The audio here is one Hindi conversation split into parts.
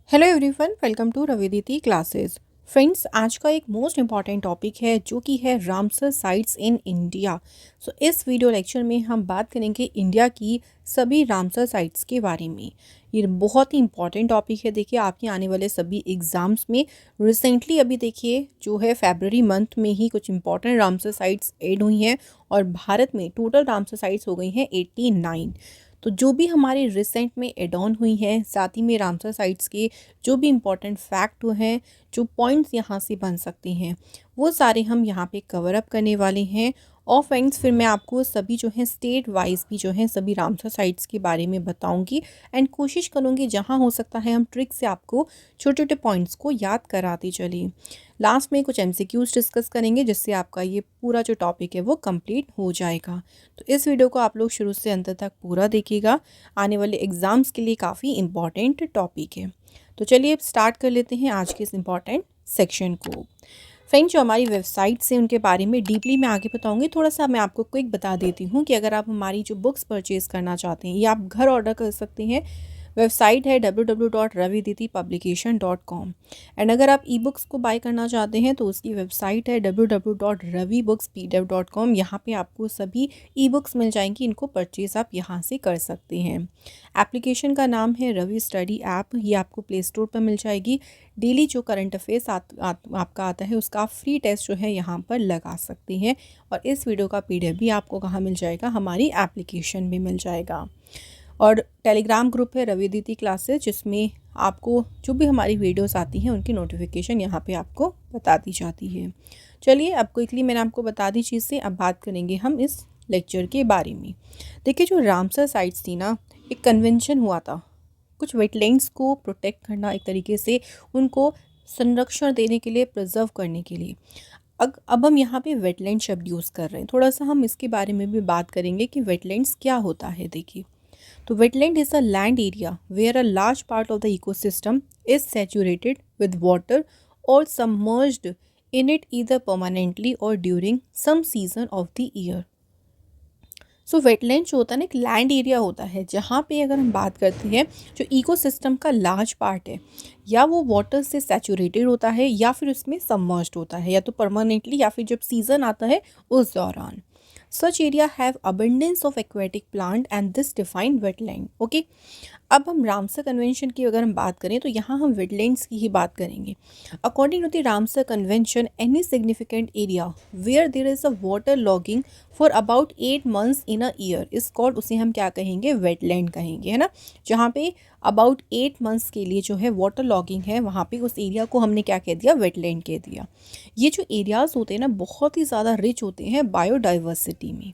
हेलो एवरीवन, वेलकम टू रविदिति क्लासेस। फ्रेंड्स, आज का एक मोस्ट इम्पॉर्टेंट टॉपिक है जो कि है रामसर साइट्स इन इंडिया। सो इस वीडियो लेक्चर में हम बात करेंगे इंडिया की सभी रामसर साइट्स के बारे में। ये बहुत ही इंपॉर्टेंट टॉपिक है। देखिए, आपके आने वाले सभी एग्ज़ाम्स में रिसेंटली अभी देखिए जो है फरवरी मंथ में ही कुछ इंपॉर्टेंट रामसर साइट्स ऐड हुई हैं और भारत में टोटल रामसर साइट्स हो गई हैं 89। तो जो भी हमारे रिसेंट में एड ऑन हुई हैं, साथ ही में रामसर साइट्स के जो भी इम्पोर्टेंट फैक्ट हैं, जो पॉइंट्स यहाँ से बन सकते हैं, वो सारे हम यहाँ पे कवर अप करने वाले हैं। और फ्रेंड्स, फिर मैं आपको सभी जो है स्टेट वाइज भी जो है सभी रामसर साइट्स के बारे में बताऊंगी एंड कोशिश करूंगी जहाँ हो सकता है हम ट्रिक से आपको छोटे छोटे पॉइंट्स को याद कराते चलें। लास्ट में कुछ एमसीक्यूज डिस्कस करेंगे जिससे आपका ये पूरा जो टॉपिक है वो कंप्लीट हो जाएगा। तो इस वीडियो को आप लोग शुरू से अंत तक पूरा देखिएगा, आने वाले एग्ज़ाम्स के लिए काफ़ी इम्पॉर्टेंट टॉपिक है। तो चलिए अब स्टार्ट कर लेते हैं आज के इस इम्पॉर्टेंट सेक्शन को। फ्रेंड्स, जो हमारी वेबसाइट से उनके बारे में डीपली मैं आगे बताऊंगी। थोड़ा सा मैं आपको क्विक बता देती हूँ कि अगर आप हमारी जो बुक्स परचेज़ करना चाहते हैं या आप घर ऑर्डर कर सकते हैं। वेबसाइट है www.raviditipublication.com एंड अगर आप ई बुक्स को बाय करना चाहते हैं तो उसकी वेबसाइट है www.ravibookspdf.com। यहाँ पे आपको सभी ई बुक्स मिल जाएंगी, इनको परचेज आप यहाँ से कर सकते हैं। एप्लीकेशन का नाम है रवि स्टडी ऐप, ये आपको प्ले स्टोर पर मिल जाएगी। डेली जो करंट अफेयर्स आपका आता है उसका फ्री टेस्ट जो है यहाँ पर लगा सकते हैं। और इस वीडियो का PDF भी आपको कहाँ मिल जाएगा, हमारी एप्लीकेशन में मिल जाएगा। और टेलीग्राम ग्रुप है रविदिति क्लासेस, जिसमें आपको जो भी हमारी वीडियोस आती हैं उनकी नोटिफिकेशन यहाँ पे आपको बता दी जाती है। चलिए, अब क्विकली मैंने आपको बता दी चीज़ें, अब बात करेंगे हम इस लेक्चर के बारे में। देखिए, जो रामसर साइट्स थी ना, एक कन्वेंशन हुआ था कुछ वेटलैंड्स को प्रोटेक्ट करना, एक तरीके से उनको संरक्षण देने के लिए, प्रिजर्व करने के लिए। अब हम यहाँ पे वेटलैंड शब्द यूज़ कर रहे हैं, थोड़ा सा हम इसके बारे में भी बात करेंगे कि वेटलैंड्स क्या होता है। देखिए, तो wetland is a land area where a large part of the ecosystem is saturated with water or submerged in it either permanently or during some season of the year. So wetland जो होता है ना, एक लैंड एरिया होता है जहाँ पे अगर हम बात करते हैं जो इकोसिस्टम का लार्ज पार्ट है, या वो वाटर से सैचुरेटेड होता है या फिर उसमें सबमर्ज्ड होता है, या तो परमानेंटली या फिर जब सीजन आता है उस दौरान। Such area have abundance of aquatic plant and this defined wetland. Okay, अब हम रामसर कन्वेंशन की अगर हम बात करें तो यहाँ हम वेटलैंड्स की ही बात करेंगे। According to the Ramsar convention, any significant area where there is a water logging for about 8 months in a year is called, उसे हम क्या कहेंगे, वेटलैंड कहेंगे, है ना। जहाँ पे अबाउट 8 months के लिए जो है वाटर लॉगिंग है, वहाँ पे उस एरिया को हमने क्या कह दिया, वेटलैंड कह दिया। ये जो एरियाज़ होते हैं ना, बहुत ही ज़्यादा रिच होते हैं बायोडाइवर्सिटी में।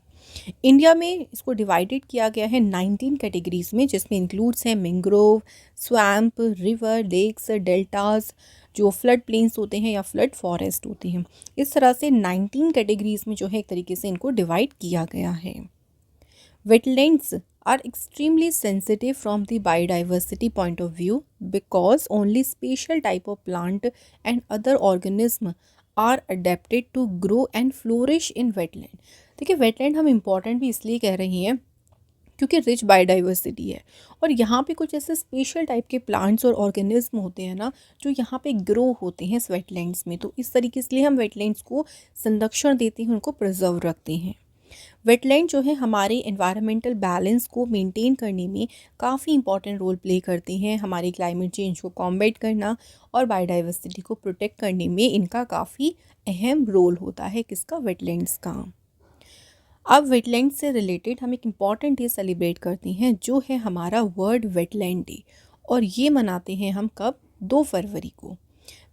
इंडिया में इसको डिवाइडेड किया गया है 19 कैटेगरीज में, जिसमें इंक्लूड्स हैं mangrove, swamp, river, lakes, deltas, जो फ्लड प्लेन्स होते हैं या फ्लड फॉरेस्ट होती हैं। इस तरह से 19 कैटेगरीज में जो है एक तरीके से इनको डिवाइड किया गया है। Wetlands are extremely sensitive from the biodiversity point of view because only special type of plant and other organism are adapted to grow and flourish in wetland। देखिए, वेटलैंड हम इम्पॉर्टेंट भी इसलिए कह रही हैं क्योंकि रिच बायोडाइवर्सिटी है और यहाँ पे कुछ ऐसे स्पेशल टाइप के प्लांट्स और ऑर्गेनिज्म होते हैं ना, जो यहाँ पे ग्रो होते हैं इस वेटलैंड्स में। तो इस तरीके से हम वेटलैंड्स को संरक्षण देते हैं, उनको प्रिजर्व रखते हैं। वेटलैंड जो है हमारे एनवायरमेंटल बैलेंस को मेंटेन करने में काफ़ी इंपॉर्टेंट रोल प्ले करते हैं। हमारे क्लाइमेट चेंज को कॉम्बैट करना और बायोडाइवर्सिटी को प्रोटेक्ट करने में इनका काफ़ी अहम रोल होता है, किसका, वेटलैंड्स का। अब वेटलैंड से रिलेटेड हम एक इम्पॉर्टेंट डे सेलिब्रेट करते हैं जो है हमारा वर्ल्ड वेटलैंड डे, और ये मनाते हैं हम कब, 2 फरवरी को।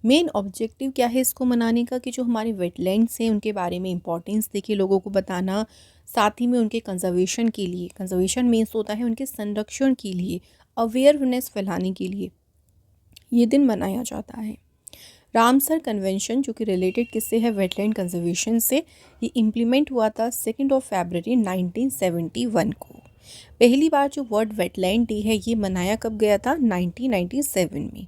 मेन ऑब्जेक्टिव क्या है इसको मनाने का, कि जो हमारे वेटलैंड्स हैं उनके बारे में इंपॉर्टेंस देखिए लोगों को बताना, साथ ही में उनके कंजर्वेशन के लिए, कंजर्वेशन मीन्स होता है उनके संरक्षण के लिए, अवेयरनेस फैलाने के लिए ये दिन मनाया जाता है। रामसर कन्वेंशन जो कि रिलेटेड किससे है, वेटलैंड कंजर्वेशन से, ये इम्प्लीमेंट हुआ था 2 फरवरी 1971 को। पहली बार जो वर्ल्ड वेटलैंड डे है ये मनाया कब गया था, 1997 में।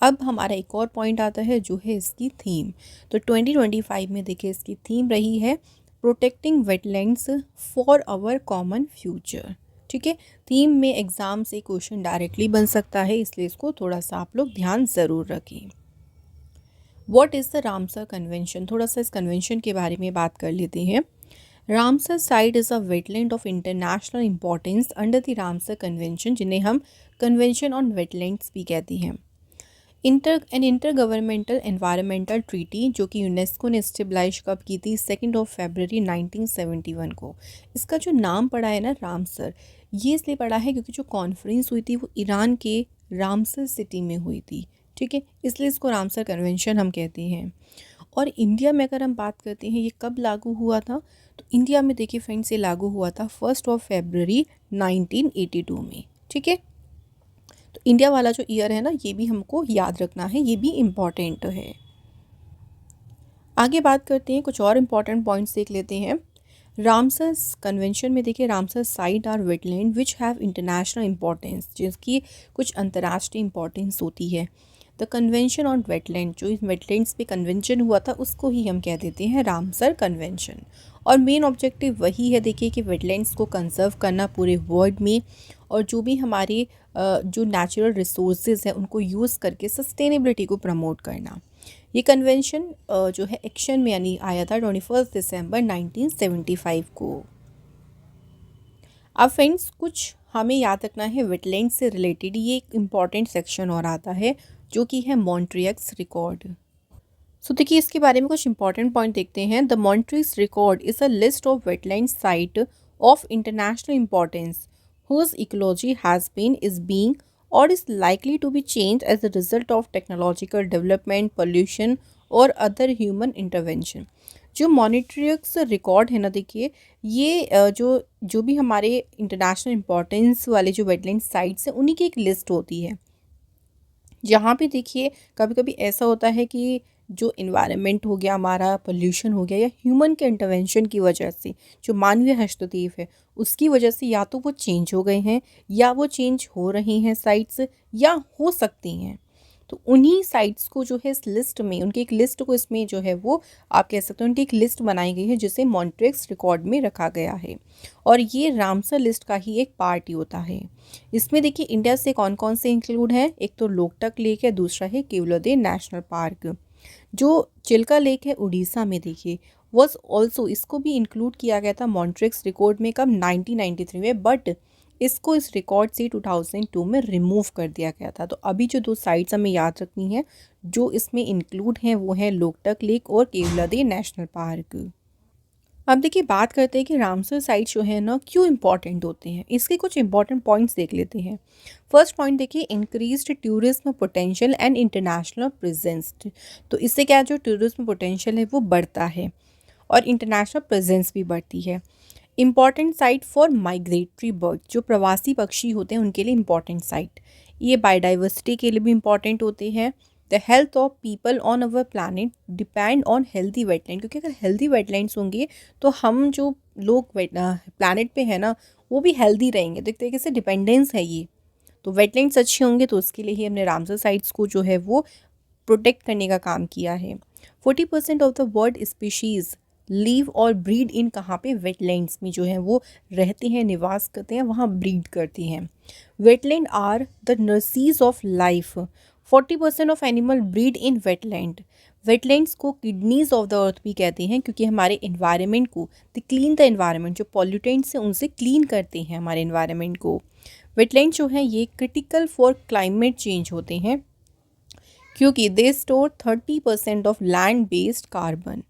अब हमारा एक और पॉइंट आता है जो है इसकी थीम। तो 2025 में देखिए इसकी थीम रही है protecting wetlands for our common future. ठीक है, थीम में एग्ज़ाम से क्वेश्चन डायरेक्टली बन सकता है, इसलिए इसको थोड़ा सा आप लोग ध्यान ज़रूर रखें। What is the Ramsar convention, थोड़ा सा इस कन्वेंशन के बारे में बात कर लेते हैं। Ramsar site is a wetland of international importance under the Ramsar convention, जिन्हें हम कन्वेंशन ऑन वेटलैंड्स भी कहती हैं। इंटर गवर्नमेंटल एनवायरमेंटल ट्रीटी, जो कि यूनेस्को ने स्टेबलाइज कब की थी, 2 फरवरी 1971 को। इसका जो नाम पड़ा है ना रामसर, ये इसलिए पड़ा है क्योंकि जो कॉन्फ्रेंस हुई थी वो ईरान के रामसर सिटी में हुई थी। ठीक है, इसलिए इसको रामसर कन्वेंशन हम कहते हैं। और इंडिया में अगर हम बात करते हैं ये कब लागू हुआ था, तो इंडिया में देखिए फ्रेंड्स ये लागू हुआ था 1 फरवरी 1982 में। ठीक है, तो इंडिया वाला जो ईयर है ना ये भी हमको याद रखना है, ये भी इम्पॉर्टेंट है। आगे बात करते हैं, कुछ और इम्पॉर्टेंट पॉइंट्स देख लेते हैं। रामसर कन्वेंशन में देखिए Ramsar site are wetland which have international importance, जिसकी कुछ अंतर्राष्ट्रीय इंपॉर्टेंस होती है। द कन्वेंशन ऑन वेटलैंड, जो इस वेटलैंड्स पे कन्वेंशन हुआ था उसको ही हम कह देते हैं रामसर कन्वेंशन। और मेन ऑब्जेक्टिव वही है देखिए कि वेटलैंड्स को कंजर्व करना पूरे वर्ल्ड में, और जो भी हमारे जो नेचुरल रिसोर्सेज हैं उनको यूज़ करके सस्टेनेबिलिटी को प्रमोट करना। ये कन्वेंशन जो है एक्शन में यानी आया था 21 दिसंबर 1975 को। अब फ्रेंड्स कुछ हमें याद रखना है वेटलैंड से रिलेटेड, ये एक इम्पॉर्टेंट सेक्शन और आता है जो कि है मॉन्ट्रियक्स रिकॉर्ड। सो देखिए इसके बारे में कुछ इंपॉर्टेंट पॉइंट देखते हैं। The Montreux record is a list of wetland site of international importance whose ecology has been, is being, or is likely to be changed as a result of technological development, pollution और other human intervention। जो मॉनिटरिक्स रिकॉर्ड है ना देखिए, ये जो भी हमारे इंटरनेशनल इंपॉर्टेंस वाले जो वेटलैंड साइट्स हैं उन्हीं की एक लिस्ट होती है। जहाँ पे देखिए कभी कभी ऐसा होता है कि जो इन्वायरमेंट हो गया हमारा, पोल्यूशन हो गया, या ह्यूमन के इंटरवेंशन की वजह से जो मानवीय हस्तक्षेप है उसकी वजह से या तो वो चेंज हो गए हैं या वो चेंज हो रही हैं साइट्स, या हो सकती हैं। तो उन्हीं साइट्स को जो है इस लिस्ट में, उनकी एक लिस्ट को इसमें जो है वो आप कह सकते हो उनकी एक लिस्ट बनाई गई है जिसे मॉन्ट्रियक्स रिकॉर्ड में रखा गया है। और ये रामसर लिस्ट का ही एक पार्ट ही होता है। इसमें देखिए इंडिया से कौन कौन से इंक्लूड हैं, एक तो लोकटक लेक है, दूसरा है केवलादेव नेशनल पार्क। जो चिल्का लेक है उड़ीसा में देखिए वॉज ऑल्सो, इसको भी इंक्लूड किया गया था मॉन्ट्रियक्स रिकॉर्ड में कब, 1993 में, बट इसको इस रिकॉर्ड से 2002 में रिमूव कर दिया गया था। तो अभी जो दो साइट्स हमें याद रखनी है जो इसमें इंक्लूड हैं वो है लोकटक लेक और केवलादेव नेशनल पार्क। अब देखिए बात करते हैं कि रामसर साइट जो है ना क्यों इंपॉर्टेंट होते हैं, इसके कुछ इंपॉर्टेंट पॉइंट्स देख लेते हैं। फर्स्ट पॉइंट देखिए, increased tourism potential and international presence. तो इससे क्या जो टूरिज्म पोटेंशियल है वो बढ़ता है और इंटरनेशनल प्रेजेंस भी बढ़ती है। Important site for migratory bird, जो प्रवासी पक्षी होते हैं उनके लिए इम्पॉर्टेंट साइट। ये बायोडाइवर्सिटी के लिए भी इम्पॉर्टेंट होते हैं। The health of people on our planet depend on healthy wetland, क्योंकि अगर हेल्दी वेटलैंड्स होंगे तो हम जो लोग प्लानट पे है ना वो भी हेल्दी रहेंगे। तो एक तरीके से डिपेंडेंस है ये। तो वेटलैंड्स अच्छे होंगे तो उसके लिए ही हमने रामसर साइट्स को जो है वो प्रोटेक्ट करने का काम किया है। 40% of the world species leave और ब्रीड इन, कहाँ पे, वेटलैंड्स में जो है वो रहते हैं, निवास करते हैं, वहाँ ब्रीड करती हैं। Wetland are the nurseries of life. 40% of animal breed in wetland. Wetlands को किडनीज ऑफ द अर्थ भी कहते हैं क्योंकि हमारे इन्वायरमेंट को, द क्लीन द इन्वायरमेंट, जो पॉल्यूटेंट्स हैं उनसे क्लीन करते हैं हमारे इन्वायरमेंट को। वेटलैंड जो है ये क्रिटिकल फॉर क्लाइमेट चेंज होते हैं क्योंकि they store 30% of land based carbon.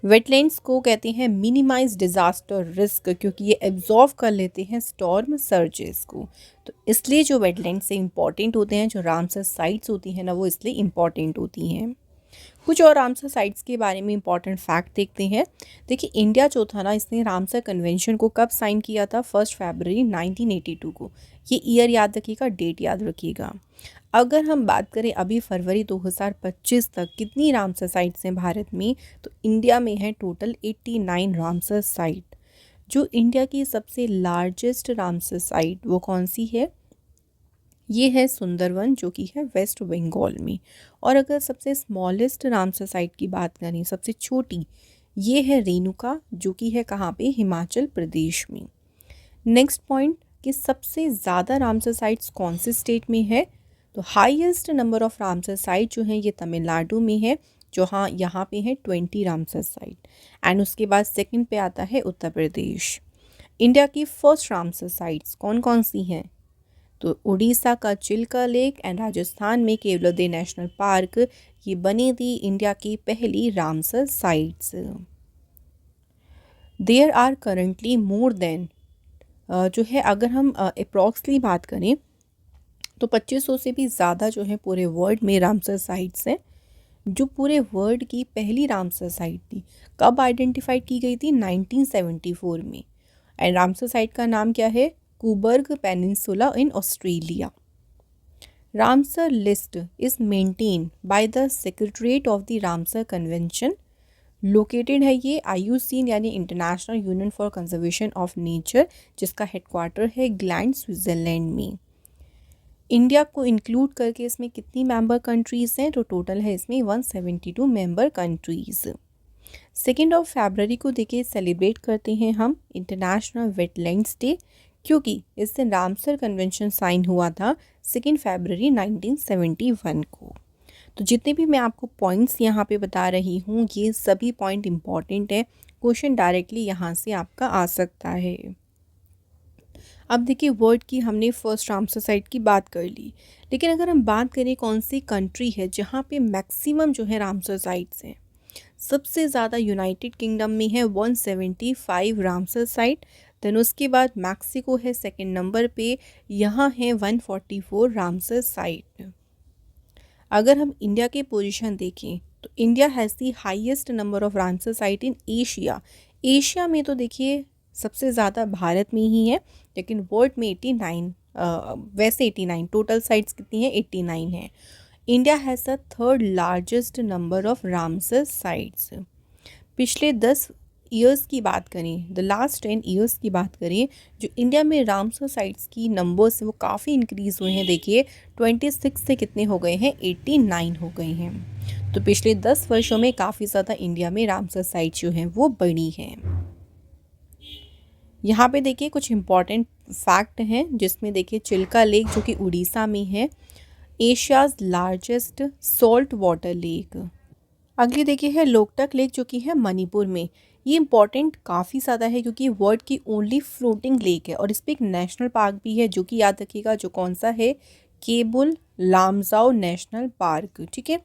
Wetlands को कहते हैं मिनिमाइज डिज़ास्टर रिस्क क्योंकि ये एब्जॉर्व कर लेते हैं स्टॉर्म सर्जेस को। तो इसलिए जो वेटलैंड से इम्पॉर्टेंट होते हैं, जो रामसर साइट्स होती हैं ना वो इसलिए इम्पॉर्टेंट होती हैं। कुछ और रामसर साइट्स के बारे में इंपॉर्टेंट फैक्ट देखते हैं। देखिए इंडिया जो था ना इसने रामसर कन्वेंशन को कब साइन किया था, 1 फरवरी 1982 को। ये ईयर याद रखिएगा, डेट याद रखिएगा। अगर हम बात करें अभी फरवरी 2025 तक कितनी रामसर साइट्स हैं भारत में, तो इंडिया में है टोटल 89 रामसर साइट। जो इंडिया की सबसे लार्जेस्ट रामसर साइट वो कौन सी है, ये है सुंदरवन जो कि है वेस्ट बंगाल में। और अगर सबसे स्मॉलेस्ट रामसर साइट की बात करें, सबसे छोटी, ये है रेणुका जो कि है कहाँ पे, हिमाचल प्रदेश में। नेक्स्ट पॉइंट, कि सबसे ज़्यादा रामसर साइट्स कौन से स्टेट में है? तो highest number of Ramsar site जो है ये तमिलनाडु में है, जो हाँ यहाँ पे है 20 रामसर साइट। एंड उसके बाद सेकंड पे आता है उत्तर प्रदेश। इंडिया की फर्स्ट रामसर साइट्स कौन कौन सी हैं? तो उड़ीसा का चिल्का लेक एंड राजस्थान में केवलादेव नेशनल पार्क, ये बनी थी इंडिया की पहली Ramsar sites. There are currently more than, जो है अगर हम अप्रॉक्सली बात करें तो 2500 से भी ज़्यादा जो है पूरे वर्ल्ड में रामसर साइट्स हैं। जो पूरे वर्ल्ड की पहली रामसर साइट थी, कब आइडेंटिफाइड की गई थी? 1974 में। एंड रामसर साइट का नाम क्या है? Cobourg Peninsula in Australia. Ramsar list is maintain by the secretariat of the Ramsar Convention. Located है ये IUCN यानी International Union for Conservation of Nature, जिसका हेडक्वार्टर है ग्लैंड, स्विट्ज़रलैंड में। इंडिया को इंक्लूड करके इसमें कितनी मेंबर कंट्रीज़ हैं? तो टोटल है इसमें 172 मेंबर कंट्रीज़। 2 फरवरी को देखिए सेलिब्रेट करते हैं हम इंटरनेशनल वेटलैंड्स डे, क्योंकि इस दिन रामसर कन्वेंशन साइन हुआ था 2 फरवरी 1971 को। तो जितने भी मैं आपको पॉइंट्स यहाँ पे बता रही हूँ, ये सभी पॉइंट इम्पॉर्टेंट है, क्वेश्चन डायरेक्टली यहाँ से आपका आ सकता है। अब देखिए वर्ल्ड की हमने फर्स्ट रामसर साइट की बात कर ली, लेकिन अगर हम बात करें कौन सी कंट्री है जहाँ पे मैक्सिमम जो है रामसर साइट्स हैं, सबसे ज़्यादा यूनाइटेड किंगडम में है 175 रामसर साइट। देन उसके बाद मैक्सिको है सेकंड नंबर पे, यहाँ है 144 रामसर साइट। अगर हम इंडिया की पोजीशन देखें तो India has the highest number of Ramsar site in Asia. Asia में तो देखिए सबसे ज़्यादा भारत में ही है, लेकिन वर्ल्ड में 89, वैसे 89 टोटल साइट्स कितनी है? 89 है। India has the third largest number of Ramsar sites. पिछले 10 ईयर्स की बात करें, द लास्ट 10 ईयर्स की बात करें, जो इंडिया में रामसर साइट्स की नंबर्स वो काफ़ी इंक्रीज़ हुए हैं। देखिए 26 से कितने हो गए हैं? 89 हो गए हैं। तो पिछले 10 वर्षों में काफ़ी ज़्यादा इंडिया में रामसर साइट जो हैं वो बढ़ी हैं। यहाँ पे देखिए कुछ इम्पॉर्टेंट फैक्ट हैं, जिसमें देखिए चिल्का लेक जो कि उड़ीसा में है, Asia's largest salt water lake. अगली देखिए है लोकटक लेक जो कि है मणिपुर में। ये इम्पॉर्टेंट काफ़ी ज़्यादा है क्योंकि वर्ल्ड की ओनली फ्लोटिंग लेक है, और इस पर एक नेशनल पार्क भी है जो कि याद रखिएगा, जो कौन सा है? Keibul Lamjao national park. ठीक है,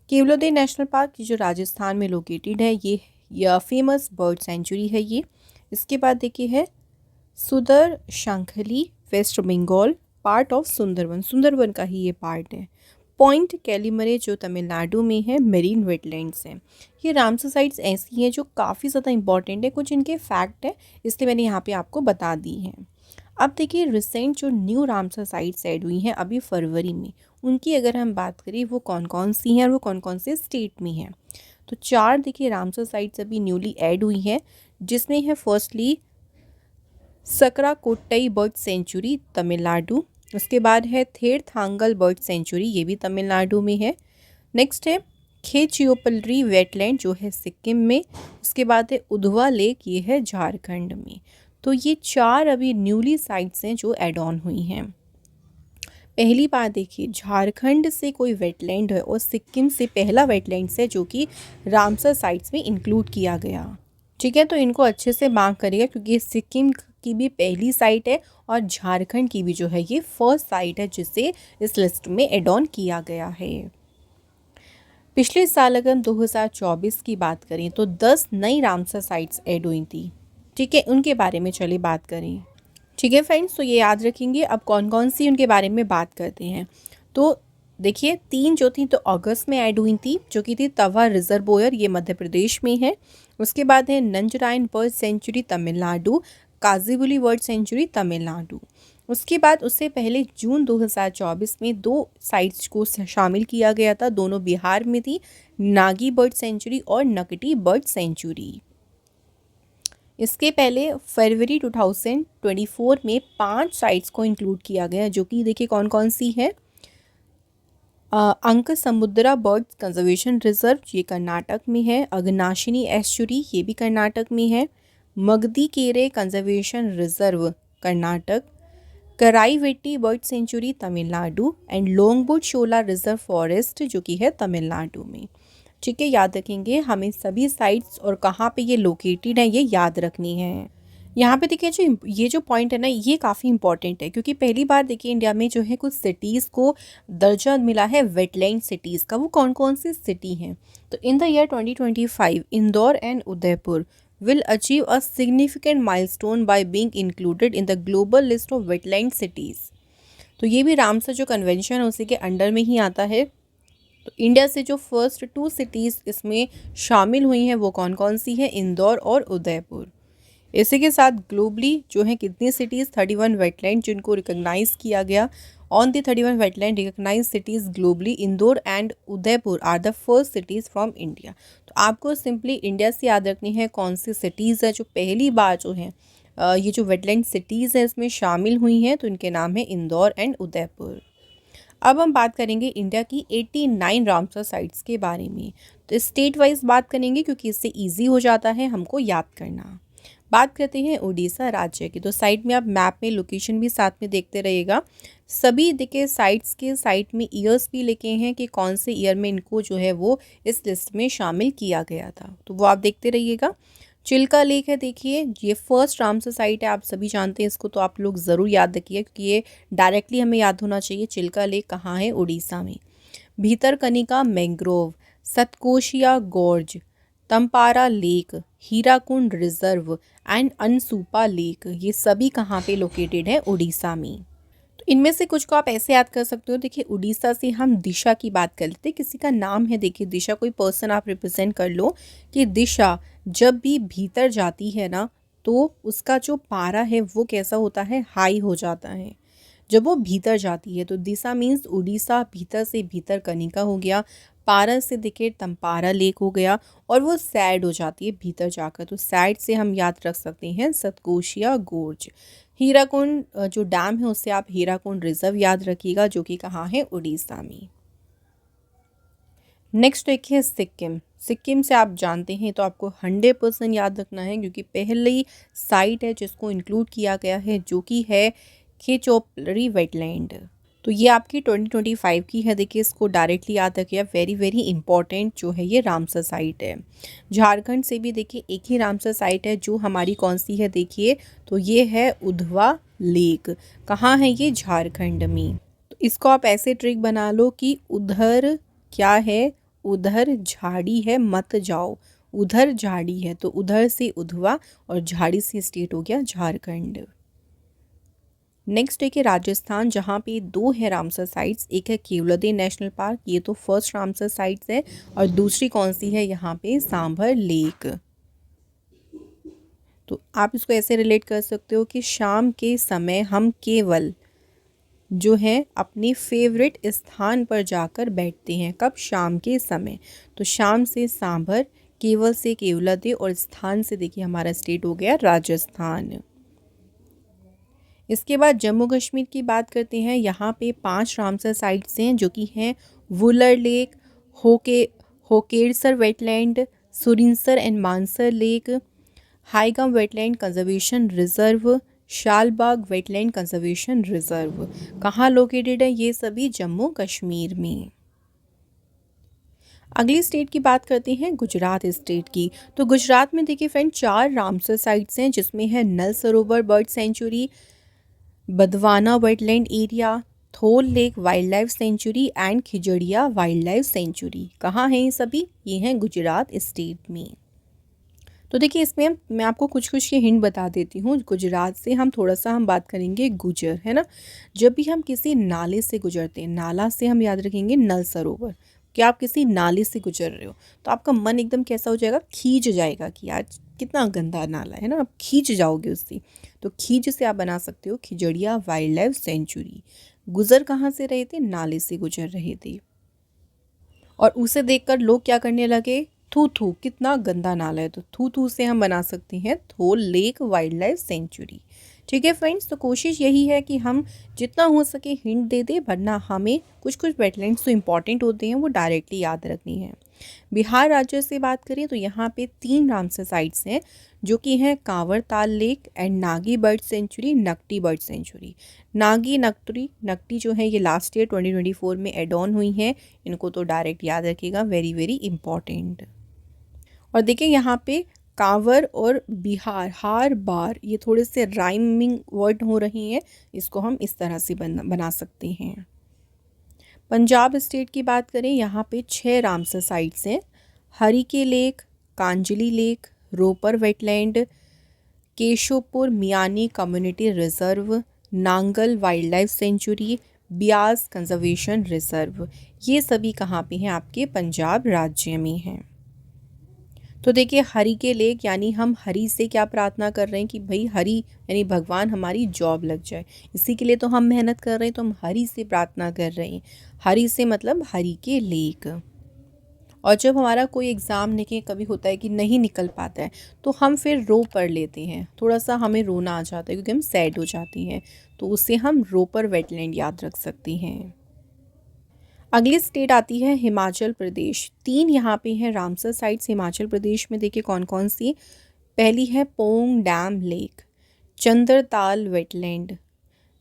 केवलादेव नेशनल पार्क जो राजस्थान में लोकेटेड है, ये फेमस बर्ड सेंचुरी है ये। इसके बाद देखिए है सुदर शंखली west Bengal, part of Sundarban, Sundarban का ही ये पार्ट है। पॉइंट कैलीमरे जो तमिलनाडु में है, मेरीन वेटलैंड्स हैं। ये रामसर साइट्स ऐसी हैं जो काफ़ी ज़्यादा इंपॉर्टेंट है, कुछ इनके फैक्ट है इसलिए मैंने यहाँ पे आपको बता दी हैं। अब देखिए रिसेंट जो न्यू रामसर साइट्स ऐड हुई हैं अभी फरवरी में, उनकी अगर हम बात करें वो कौन कौन सी हैं और वो कौन कौन से स्टेट में हैं। तो 4 देखिए रामसर साइट्स अभी न्यूली ऐड हुई हैं, जिसमें है firstly Sakkarakottai bird sanctuary Tamil Nadu, उसके बाद है थेरथांगल बर्ड सेंचुरी, ये भी तमिलनाडु में है। नेक्स्ट है खेचियोपल्ली वेटलैंड जो है सिक्किम में, उसके बाद है उधवा लेक, ये है झारखंड में। तो ये 4 अभी न्यूली साइट्स हैं जो एड ऑन हुई हैं। पहली बात देखिए, झारखंड से कोई वेटलैंड है और सिक्किम से पहला वेटलैंड्स है जो कि रामसर साइट्स में इंक्लूड किया गया। ठीक है, तो इनको अच्छे से मार्क करिएगा क्योंकि सिक्किम की भी पहली साइट है और झारखंड की भी जो है ये फर्स्ट साइट है जिसे इस लिस्ट में एड ऑन किया गया है। पिछले साल अगर हम 2024 की बात करें तो 10 नई रामसर साइट्स ऐड हुई थी। ठीक है, उनके बारे में चलिए बात करें। ठीक है फ्रेंड्स, तो ये याद रखेंगे। अब कौन कौन सी उनके बारे में बात करते हैं। तो देखिए 3 जो थी तो अगस्त में ऐड हुई थी, जो कि थी तवा रिजर्वोयर, ये मध्य प्रदेश में है। उसके बाद है Nanjarayan bird sanctuary Tamil Nadu, Kazhuveli bird sanctuary Tamil Nadu. उसके बाद उससे पहले जून 2024 में 2 साइट्स को शामिल किया गया था, दोनों बिहार में थी, नागी बर्ड सेंचुरी और नकटी बर्ड सेंचुरी। इसके पहले फरवरी 2024 में 5 साइट्स को इंक्लूड किया गया, जो कि देखिए कौन कौन सी है। अंक समुद्रा बर्ड कंजर्वेशन रिजर्व, ये कर्नाटक में है। अगनाशिनी एस्चुरी, ये भी कर्नाटक में है। Magadi Kere conservation reserve Karnataka. Karaivetti bird sanctuary Tamil Nadu and Longwood Shola reserve forest जो कि है तमिलनाडु में। ठीक है, याद रखेंगे हमें सभी साइट्स और कहाँ पे ये लोकेटेड है ये याद रखनी है। यहाँ पे देखिए जो ये जो पॉइंट है ना ये काफ़ी इंपॉर्टेंट है, क्योंकि पहली बार देखिए इंडिया में जो है कुछ सिटीज़ को दर्जा मिला है वेटलैंड सिटीज़ का। वो कौन कौन सी सिटी हैं? तो in the year 2025 Indore and Udaipur will achieve a significant milestone by being included in the global list of wetland cities। तो ये भी रामसर जो कन्वेंशन है उसी के अंडर में ही आता है। तो इंडिया से जो फर्स्ट 2 सिटीज़ इसमें शामिल हुई हैं वो कौन कौन सी हैं? इंदौर और उदयपुर। इसी के साथ ग्लोबली जो है कितनी सिटीज़? 31 वेटलैंड जिनको रिकॉग्नाइज किया गया। On the 31 wetland recognise cities globally Indore and Udaipur are the first cities from India. तो आपको सिंपली इंडिया से याद रखनी है कौन सी सिटीज़ है जो पहली बार जो है ये जो वेटलैंड सिटीज़ है इसमें शामिल हुई हैं। तो इनके नाम है इंदौर एंड उदयपुर। अब हम बात करेंगे इंडिया की 89 रामसर साइट्स के बारे में। तो स्टेट वाइज बात करेंगे क्योंकि इससे इजी हो जाता है हमको याद करना। बात करते हैं उड़ीसा राज्य की। तो साइट में आप मैप में लोकेशन भी साथ में देखते रहिएगा। सभी देखिए साइट्स के साइट में ईयर्स भी लिखे हैं कि कौन से ईयर में इनको जो है वो इस लिस्ट में शामिल किया गया था, तो वो आप देखते रहिएगा। चिल्का लेक है, देखिए ये फर्स्ट रामसर साइट है, आप सभी जानते हैं इसको, तो आप लोग ज़रूर याद रखिए क्योंकि ये डायरेक्टली हमें याद होना चाहिए। चिल्का लेक कहाँ है? उड़ीसा में। Bhitarkanika mangrove, Satkosia gorge, Tampara lake, Hirakud reserve and Ansupa lake, ये सभी कहाँ पे लोकेटेड है? उड़ीसा में। तो इनमें से कुछ को आप ऐसे याद कर सकते हो। देखिए उड़ीसा से हम दिशा की बात कर लेते हैं, किसी का नाम है, देखिए दिशा, कोई पर्सन आप रिप्रेजेंट कर लो कि दिशा जब भी भीतर जाती है ना तो उसका जो पारा है वो कैसा होता है? हाई हो जाता है जब वो भीतर जाती है। तो दिशा मीन्स उड़ीसा, भीतर से भीतर कनिका हो गया, पारा से देखिए तम्पारा लेक हो गया, और वो सैड हो जाती है भीतर जाकर। तो सैड से हम याद रख सकते हैं सतकोशिया गोर्ज। हीराकुंड जो डैम है उससे आप हीराकुंड रिजर्व याद रखिएगा जो कि कहाँ है? उड़ीसा में। नेक्स्ट देखिए सिक्किम। सिक्किम से आप जानते हैं तो आपको 100% याद रखना है क्योंकि पहली साइट है जिसको इंक्लूड किया गया है जो कि है खेचोपलरी वेटलैंड। तो ये आपकी 2025 की है, देखिए इसको डायरेक्टली याद रखिए, वेरी वेरी इंपॉर्टेंट जो है ये रामसर साइट है। झारखंड से भी देखिए एक ही रामसर साइट है जो हमारी कौन सी है? देखिए तो ये है उधवा लेक। कहाँ है ये? झारखंड में। तो इसको आप ऐसे ट्रिक बना लो कि उधर क्या है? उधर झाड़ी है, मत जाओ। उधर झाड़ी है तो उधर से उधवा और झाड़ी से स्टेट हो गया झारखंड। नेक्स्ट है कि राजस्थान, जहाँ पे 2 है रामसर साइट्स, एक है केवलादेव नेशनल पार्क, ये तो फर्स्ट रामसर साइट्स है, और दूसरी कौन सी है? यहाँ पे सांभर लेक। तो आप इसको ऐसे रिलेट कर सकते हो कि शाम के समय हम केवल जो है अपने फेवरेट स्थान पर जाकर बैठते हैं। कब? शाम के समय। तो शाम से सांभर, केवल से केवलादेव, और स्थान से देखिए हमारा स्टेट हो गया राजस्थान। इसके बाद जम्मू कश्मीर की बात करते हैं। यहाँ पे 5 रामसर साइट्स हैं जो कि हैं Wular lake, Hokersar wetland, Surinsar and Mansar lake, Haigam wetland conservation reserve, Shallabug wetland conservation reserve. कहाँ लोकेटेड है? ये सभी जम्मू कश्मीर में। अगली स्टेट की बात करते हैं गुजरात स्टेट की। तो गुजरात में देखिए फ्रेंड 4 रामसर साइट्स हैं जिसमें है Nal Sarovar bird sanctuary, Vadhvana wetland area, Thol lake wild life sanctuary and Khijadiya wild life sanctuary. कहाँ हैं ये सभी? ये हैं गुजरात स्टेट में। तो देखिए इसमें मैं आपको कुछ कुछ के हिंट बता देती हूँ। गुजरात से हम थोड़ा सा हम बात करेंगे गुजर, है ना। जब भी हम किसी नाले से गुजरते हैं, नाला से हम याद रखेंगे नल सरोवर, कि आप किसी नाले से गुजर रहे हो तो आपका मन एकदम कैसा हो जाएगा? खींच जाएगा कि यार कितना गंदा नाला है ना, आप खींच जाओगे उससे। तो खींच से आप बना सकते हो खिजड़िया वाइल्ड लाइफ सेंचुरी। गुजर कहाँ से रहे थे? नाले से गुजर रहे थे, और उसे देखकर लोग क्या करने लगे? थू थू, कितना गंदा नाला है। तो थू थू से हम बना सकते हैं थोल लेक वाइल्ड लाइफ सेंचुरी। ठीक है फ्रेंड्स, तो कोशिश यही है कि हम जितना हो सके हिंट दे दें, वरना हमें कुछ कुछ वेटलैंड्स तो इंपॉर्टेंट होते हैं वो डायरेक्टली याद रखनी है। बिहार राज्य से बात करें तो यहाँ पे 3 रामसर साइट्स हैं जो कि हैं Kanwar Tal lake and Nagi bird sanctuary, Nakti bird sanctuary. Nagi Nakti जो है ये लास्ट ईयर 2024 में एड ऑन हुई हैं, इनको तो डायरेक्ट याद रखिएगा, वेरी वेरी इंपॉर्टेंट। और देखिए यहाँ पे कांवर और बिहार, हार बार, ये थोड़े से राइमिंग वर्ड हो रही हैं, इसको हम इस तरह से बना सकते हैं। पंजाब स्टेट की बात करें, यहाँ पे 6 रामसर साइट्स हैं। Harike lake, Kanjli lake, Ropar wetland, Keshopur Miani community reserve, Nangal wild life sanctuary, Beas conservation reserve, ये सभी कहाँ पे हैं? आपके पंजाब राज्य में हैं। तो देखिए हरि के लेक, यानी हम हरि से क्या प्रार्थना कर रहे हैं कि भाई हरि यानी भगवान हमारी जॉब लग जाए, इसी के लिए तो हम मेहनत कर रहे हैं, तो हम हरि से प्रार्थना कर रहे हैं। हरि से मतलब हरि के लेक। और जब हमारा कोई एग्ज़ाम देखिए कभी होता है कि नहीं निकल पाता है, तो हम फिर रो पढ़ लेते हैं, थोड़ा सा हमें रोना आ जाता है क्योंकि हम सैड हो जाती हैं, तो उससे हम रोपर वेटलैंड याद रख सकते हैं। अगली स्टेट आती है हिमाचल प्रदेश। 3 यहाँ पे हैं रामसर साइट्स हिमाचल प्रदेश में, देखिए कौन कौन सी। पहली है Pong dam lake, Chandratal wetland,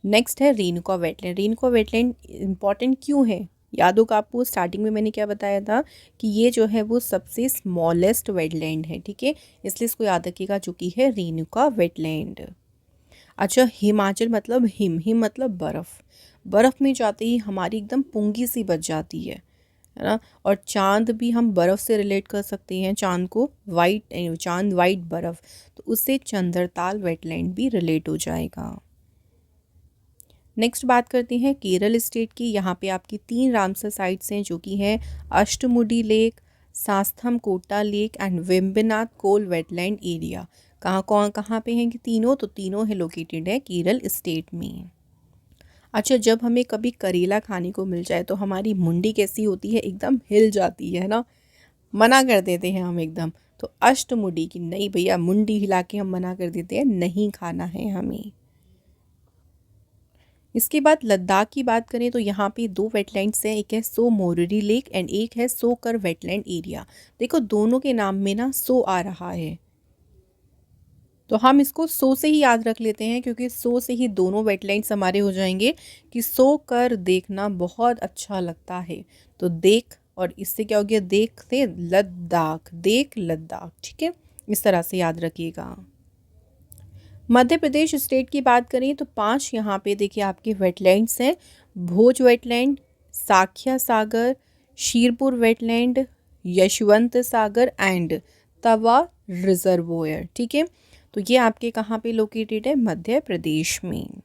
next है Renuka wetland. Renuka wetland important क्यों है? याद होगा आपको, स्टार्टिंग में मैंने क्या बताया था कि ये जो है वो सबसे स्मॉलेस्ट वेटलैंड है, ठीक है, इसलिए इसको याद रखिएगा, जो कि है रेणुका वेटलैंड। अच्छा, हिमाचल मतलब हिम मतलब बर्फ़। बर्फ़ में जाते ही हमारी एकदम पुंगी सी बच जाती है ना। और चांद भी हम बर्फ़ से रिलेट कर सकते हैं, चांद को वाइट, चांद वाइट बर्फ़, तो उससे चंद्रताल वेटलैंड भी रिलेट हो जाएगा। नेक्स्ट बात करते हैं केरल स्टेट की। यहाँ पे आपकी 3 रामसर साइट्स हैं जो कि हैं Ashtamudi lake, Sasthamkotta lake and Vembanad Kol wetland area. कहाँ पे हैं कि तीनों? तो तीनों है लोकेटेड है केरल स्टेट में। अच्छा, जब हमें कभी करेला खाने को मिल जाए तो हमारी मुंडी कैसी होती है? एकदम हिल जाती है ना, मना कर देते हैं हम एकदम। तो अष्टमुडी की नहीं भैया, मुंडी हिला के हम मना कर देते हैं, नहीं खाना है हमें। इसके बाद लद्दाख की बात करें तो यहाँ पे 2 वेटलैंड्स हैं, एक है सो मोरिरी लेक एंड एक है सो कर वेटलैंड एरिया। देखो दोनों के नाम में ना सो आ रहा है, तो हम इसको सो से ही याद रख लेते हैं, क्योंकि सो से ही दोनों वेटलैंड्स हमारे हो जाएंगे कि सो कर देखना बहुत अच्छा लगता है। तो देख, और इससे क्या हो गया? देख से लद्दाख, देख लद्दाख, ठीक है, इस तरह से याद रखिएगा। मध्य प्रदेश स्टेट की बात करें तो 5 यहाँ पे देखिए आपके वेटलैंड्स हैं। Bhoj wetland, Sakhya Sagar, Sirpur wetland, Yashwant Sagar and Tawa reservoir, ठीक है, तो ये आपके कहाँ पे लोकेटेड है? मध्य प्रदेश में।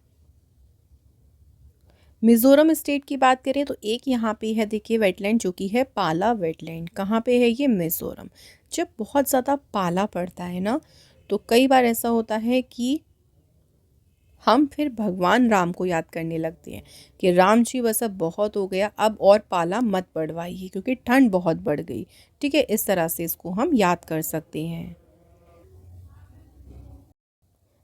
मिज़ोरम स्टेट की बात करें तो एक यहाँ पे है देखिए वेटलैंड, जो कि है पाला वेटलैंड। कहाँ पे है ये? मिज़ोरम। जब बहुत ज़्यादा पाला पड़ता है ना, तो कई बार ऐसा होता है कि हम फिर भगवान राम को याद करने लगते हैं कि राम जी बस अब बहुत हो गया, अब और पाला मत बढ़वाइए क्योंकि ठंड बहुत बढ़ गई, ठीक है, इस तरह से इसको हम याद कर सकते हैं।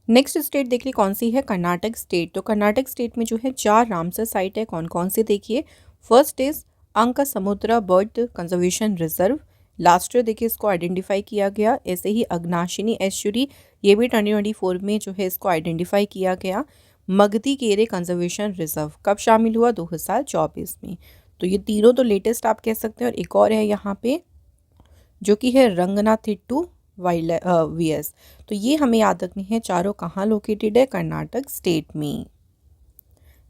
नेक्स्ट स्टेट देखिए कौन सी है? कर्नाटक स्टेट। तो कर्नाटक स्टेट में जो है 4 रामसर साइट है, कौन कौन से देखिए। फर्स्ट इज अंक समुद्रा bird conservation reserve, last year देखिए इसको आइडेंटिफाई किया गया। ऐसे ही अग्नाशिनी एस्चुरी, ये भी 2024 में जो है इसको आइडेंटिफाई किया गया। मगधी केरे कंजर्वेशन रिजर्व कब शामिल हुआ? 2024 में। तो ये तीनों तो लेटेस्ट आप कह सकते हैं। और एक और है यहाँ पे जो कि है रंगनाथिट्टू वाइल्ड वीएस। तो ये हमें याद रखनी है, चारों कहाँ लोकेटेड है? कर्नाटक स्टेट में।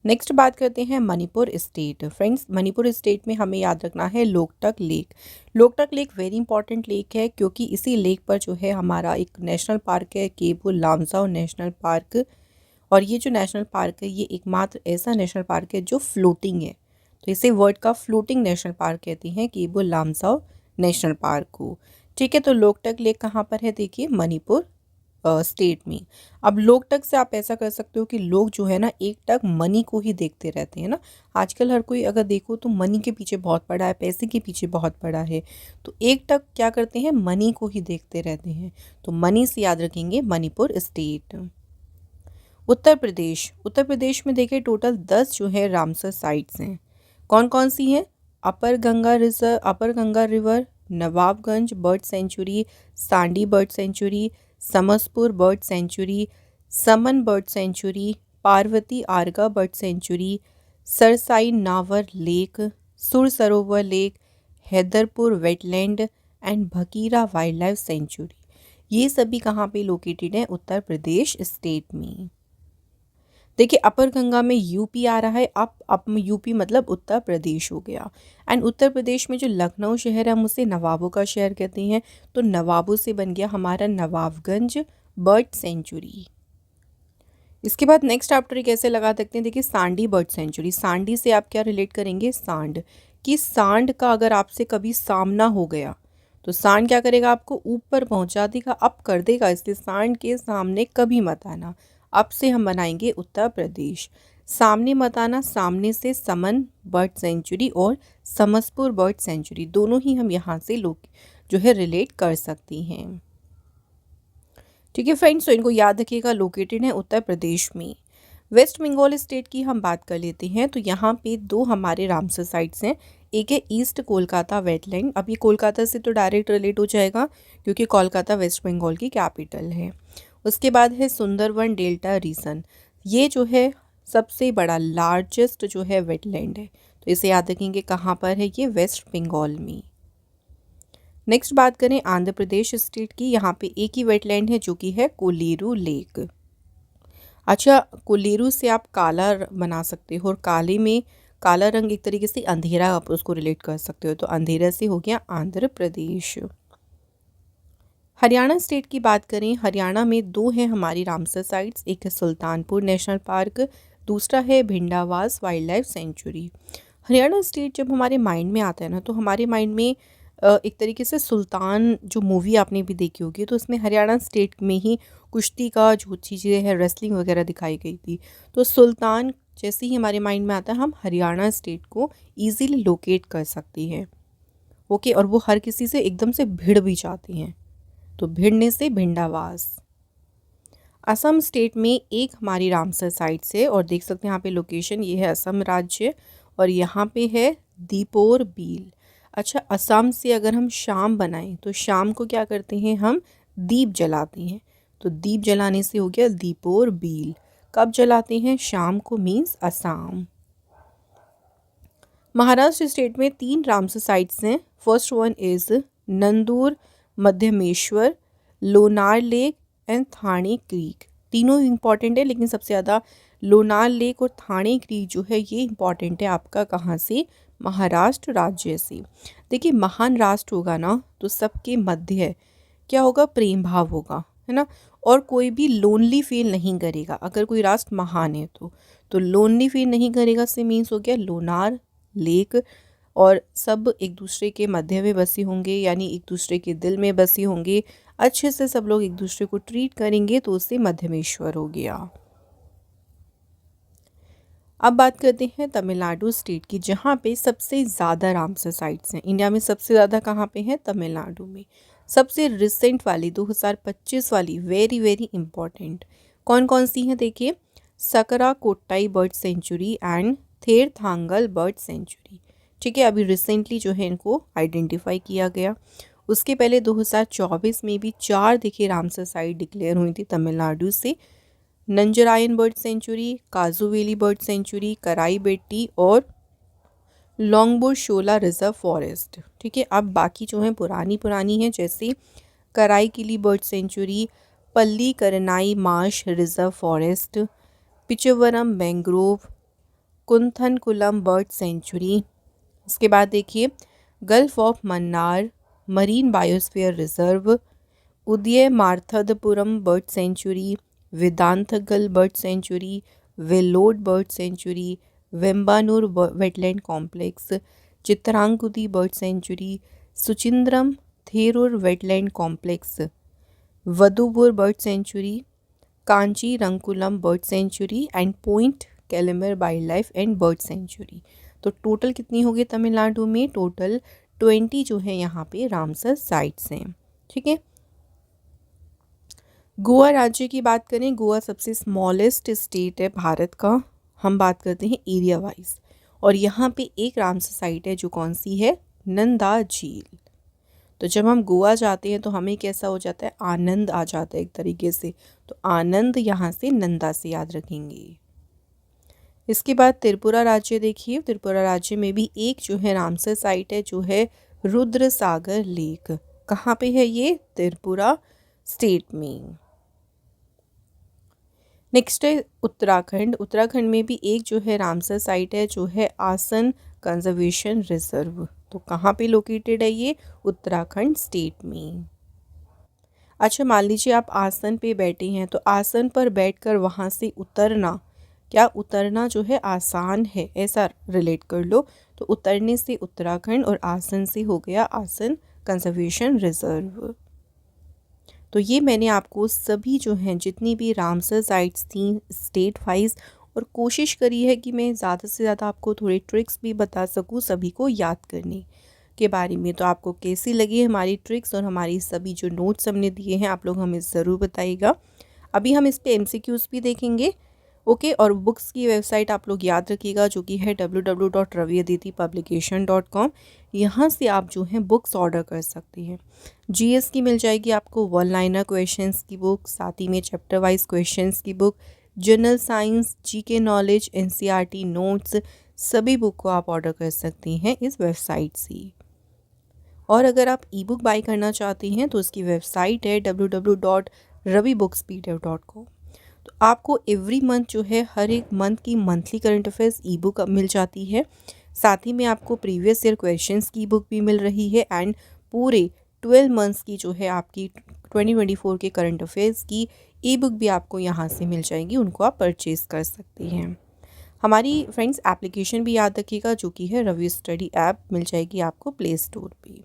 नेक्स्ट बात करते हैं Manipur state. Friends, Manipur state में हमें याद रखना है Loktak lake. Loktak lake very important lake है, क्योंकि इसी लेक पर जो है हमारा एक नेशनल पार्क है, केबू लामसाओ नेशनल पार्क। और ये जो नेशनल पार्क है ये एकमात्र ऐसा नेशनल पार्क है जो फ्लोटिंग है, तो इसे वर्ल्ड का फ्लोटिंग नेशनल पार्क कहते हैं, केबू लामसाओ नेशनल पार्क को, ठीक है। तो लोकटक लेक कहाँ पर है? देखिए मणिपुर स्टेट में। अब लोकटक से आप ऐसा कर सकते हो कि लोग जो है ना एक टक मनी को ही देखते रहते हैं ना। आजकल हर कोई अगर देखो तो मनी के पीछे बहुत पड़ा है, पैसे के पीछे बहुत पड़ा है, तो एक टक क्या करते हैं? मनी को ही देखते रहते हैं। तो मनी से याद रखेंगे मणिपुर स्टेट। उत्तर प्रदेश। उत्तर प्रदेश में देखिए टोटल 10 जो है रामसर साइट्स हैं। कौन कौन सी हैं? Upper Ganga river, Nawabganj bird sanctuary, Sandi bird sanctuary, Samaspur bird sanctuary, Saman bird sanctuary, Parvati Arga bird sanctuary, Sarsai Nawar lake, Sur Sarovar lake, Haiderpur wetland and Bakhira wild life sanctuary. ये सभी कहाँ पे लोकेटेड है? उत्तर प्रदेश स्टेट में। देखिए अपर गंगा में यूपी आ रहा है, अब यूपी मतलब उत्तर प्रदेश हो गया। एंड उत्तर प्रदेश में जो लखनऊ शहर है हम उसे नवाबों का शहर कहते हैं, तो नवाबों से बन गया हमारा नवाबगंज बर्ड सेंचुरी। इसके बाद नेक्स्ट आफ्टर कैसे लगा सकते हैं? देखिए सांडी बर्ड सेंचुरी, सांडी से आप क्या रिलेट करेंगे? सांड, कि सांड का अगर आपसे कभी सामना हो गया तो सांड क्या करेगा? आपको ऊपर पहुंचा देगा, अप कर देगा, इसलिए सांड के सामने कभी मत आना। अब से हम बनाएंगे उत्तर प्रदेश। सामने मत आना, सामने से समन बर्ड सेंचुरी और समसपुर बर्ड सेंचुरी दोनों ही हम यहाँ से लोग जो है रिलेट कर सकती हैं। ठीक है फ्रेंड्स, तो इनको याद रखिएगा, लोकेटेड है उत्तर प्रदेश में। वेस्ट बंगाल स्टेट की हम बात कर लेते हैं, तो यहाँ पे दो हमारे रामसर साइट्स हैं। एक है ईस्ट कोलकाता वेटलैंड, अब ये कोलकाता से तो डायरेक्ट रिलेट हो जाएगा क्योंकि कोलकाता वेस्ट बंगाल की कैपिटल है। उसके बाद है सुंदरवन डेल्टा रीजन, ये जो है सबसे बड़ा लार्जेस्ट जो है वेटलैंड है, तो इसे याद रखेंगे कहाँ पर है? ये वेस्ट बंगाल में। नेक्स्ट बात करें आंध्र प्रदेश स्टेट की, यहाँ पे एक ही वेटलैंड है जो कि है कोलेरू लेक। अच्छा, कोलेरू से आप काला बना सकते हो, और काले में काला रंग एक तरीके से अंधेरा आप उसको रिलेट कर सकते हो, तो अंधेरा से हो गया आंध्र प्रदेश। हरियाणा स्टेट की बात करें, हरियाणा में दो हैं हमारी रामसर साइट्स, एक है सुल्तानपुर नेशनल पार्क, दूसरा है Bhindawas wild life sanctuary. Haryana state जब हमारे माइंड में आता है ना, तो हमारे माइंड में एक तरीके से सुल्तान जो मूवी आपने भी देखी होगी, तो उसमें हरियाणा स्टेट में ही कुश्ती का जो चीज़ें हैं, रेसलिंग वगैरह दिखाई गई थी, तो सुल्तान जैसे ही हमारे माइंड में आता है हम हरियाणा स्टेट को ईजीली लोकेट कर सकती हैं। ओके, और वो हर किसी से एकदम से भिड़ भी जाते हैं, तो भिड़ने से भिंडावास। असम स्टेट में एक हमारी रामसर साइट से, और देख सकते हैं यहाँ पे लोकेशन, ये है असम राज्य, और यहाँ पे है दीपोर बील। अच्छा, असम से अगर हम शाम बनाएं तो शाम को क्या करते हैं? हम दीप जलाते हैं, तो दीप जलाने से हो गया दीपोर बील। कब जलाते हैं? शाम को, मीन्स असम। महाराष्ट्र स्टेट में तीन रामसर साइट्स हैं। First one is Nandur Madhyameshwar, Lonar lake and Thane creek. तीनों इंपॉर्टेंट है, लेकिन सबसे ज़्यादा लोनार लेक और थाने क्रीक जो है ये इंपॉर्टेंट है आपका कहाँ से? महाराष्ट्र राज्य से। देखिए महान राष्ट्र होगा ना, तो सबके मध्य क्या होगा? प्रेम भाव होगा, है ना, और कोई भी लोनली फील नहीं करेगा। अगर कोई राष्ट्र महान है तो लोनली फील नहीं करेगा से मीन्स हो गया लोनार लेक, और सब एक दूसरे के मध्य में बसे होंगे, यानी एक दूसरे के दिल में बसे होंगे, अच्छे से सब लोग एक दूसरे को ट्रीट करेंगे, तो उससे मध्यमेश्वर हो गया। अब बात करते हैं तमिलनाडु स्टेट की, जहाँ पे सबसे ज़्यादा रामसर साइट्स हैं। इंडिया में सबसे ज़्यादा कहाँ पे हैं? तमिलनाडु में। सबसे रिसेंट वाली 2025 वाली वेरी वेरी इंपॉर्टेंट कौन कौन सी हैं? देखिए, Sakkarakottai bird sanctuary and Therthangal bird sanctuary. ठीक है, अभी रिसेंटली जो है इनको आइडेंटिफाई किया गया। उसके पहले 2024 में भी 4 देखिए रामसर साइट डिक्लेयर हुई थी तमिलनाडु से, Nanjarayan bird sanctuary, Kazhuveli bird sanctuary, Karaivetti और लॉन्गबोर्ड शोला रिजर्व फॉरेस्ट। ठीक है, अब बाकी जो हैं पुरानी हैं, जैसे कराई किली bird sanctuary, Pallikaranai marsh reserve forest, Pichavaram mangrove, Koonthankulam bird sanctuary. इसके बाद देखिए gulf of Mannar marine biosphere reserve, Udhayamarthandapuram bird sanctuary, Vedanthangal bird sanctuary, Vellode bird sanctuary, Vembannur wetland complex, Chitrangudi bird sanctuary, Suchindram Theroor wetland complex, Vaduvoor bird sanctuary, Kanjirankulam bird sanctuary and point Calimere wild life and bird sanctuary. तो टोटल कितनी होगी तमिलनाडु में? टोटल 20 जो है यहाँ पे रामसर साइट्स हैं। ठीक है, गोवा राज्य की बात करें, गोवा सबसे स्मॉलेस्ट स्टेट है भारत का। हम बात करते हैं एरिया वाइज, और यहाँ पे एक रामसर साइट है जो कौन सी है? नंदा झील। तो जब हम गोवा जाते हैं तो हमें कैसा हो जाता है, आनंद आ जाता है एक तरीके से। तो आनंद यहाँ से नंदा से याद रखेंगे। इसके बाद त्रिपुरा राज्य देखिए, त्रिपुरा राज्य में भी एक जो है रामसर साइट है जो है रुद्र सागर लेक। कहाँ पे है ये, त्रिपुरा स्टेट में। नेक्स्ट है उत्तराखंड। उत्तराखंड में भी एक जो है रामसर साइट है जो है आसन कंजर्वेशन रिजर्व। तो कहाँ पे लोकेटेड है ये, उत्तराखंड स्टेट में। अच्छा, मान लीजिए आप आसन पे बैठे हैं तो आसन पर बैठकर वहाँ से उतरना, क्या उतरना जो है आसान है, ऐसा रिलेट कर लो। तो उतरने से उत्तराखंड और आसन से हो गया आसन कंजर्वेशन रिजर्व। तो ये मैंने आपको सभी जो हैं जितनी भी रामसर साइट्स थी स्टेट वाइज, और कोशिश करी है कि मैं ज़्यादा से ज़्यादा आपको थोड़े ट्रिक्स भी बता सकूँ सभी को याद करने के बारे में। तो आपको कैसी लगी हमारी ट्रिक्स और हमारी सभी जो नोट्स हमने दिए हैं, आप लोग हमें ज़रूर बताइएगा। अभी हम इस पे एमसीक्यूज़ भी देखेंगे, ओके। और बुक्स की वेबसाइट आप लोग याद रखिएगा जो कि है www.raviaditipublication.com। यहाँ से आप जो हैं बुक्स ऑर्डर कर सकते हैं। जीएस की मिल जाएगी आपको वन लाइनर क्वेश्चंस की बुक, साथ ही में चैप्टर वाइज क्वेश्चंस की book, general science, GK knowledge, NCERT notes, सभी बुक को आप ऑर्डर कर सकते हैं इस वेबसाइट से। और अगर आप ई बुक बाई करना चाहते हैं तो उसकी वेबसाइट है www.ravibookspdf.com। तो आपको एवरी मंथ जो है हर एक मंथ की monthly current affairs e book मिल जाती है। साथ ही में आपको प्रीवियस ईयर क्वेश्चंस की बुक भी मिल रही है एंड पूरे 12 मंथ्स की जो है आपकी 2024 के करंट अफेयर्स की ई बुक भी आपको यहाँ से मिल जाएगी, उनको आप परचेज़ कर सकती हैं। हमारी फ्रेंड्स एप्लीकेशन भी याद रखिएगा जो कि है रवि स्टडी ऐप, मिल जाएगी आपको प्ले स्टोर पे।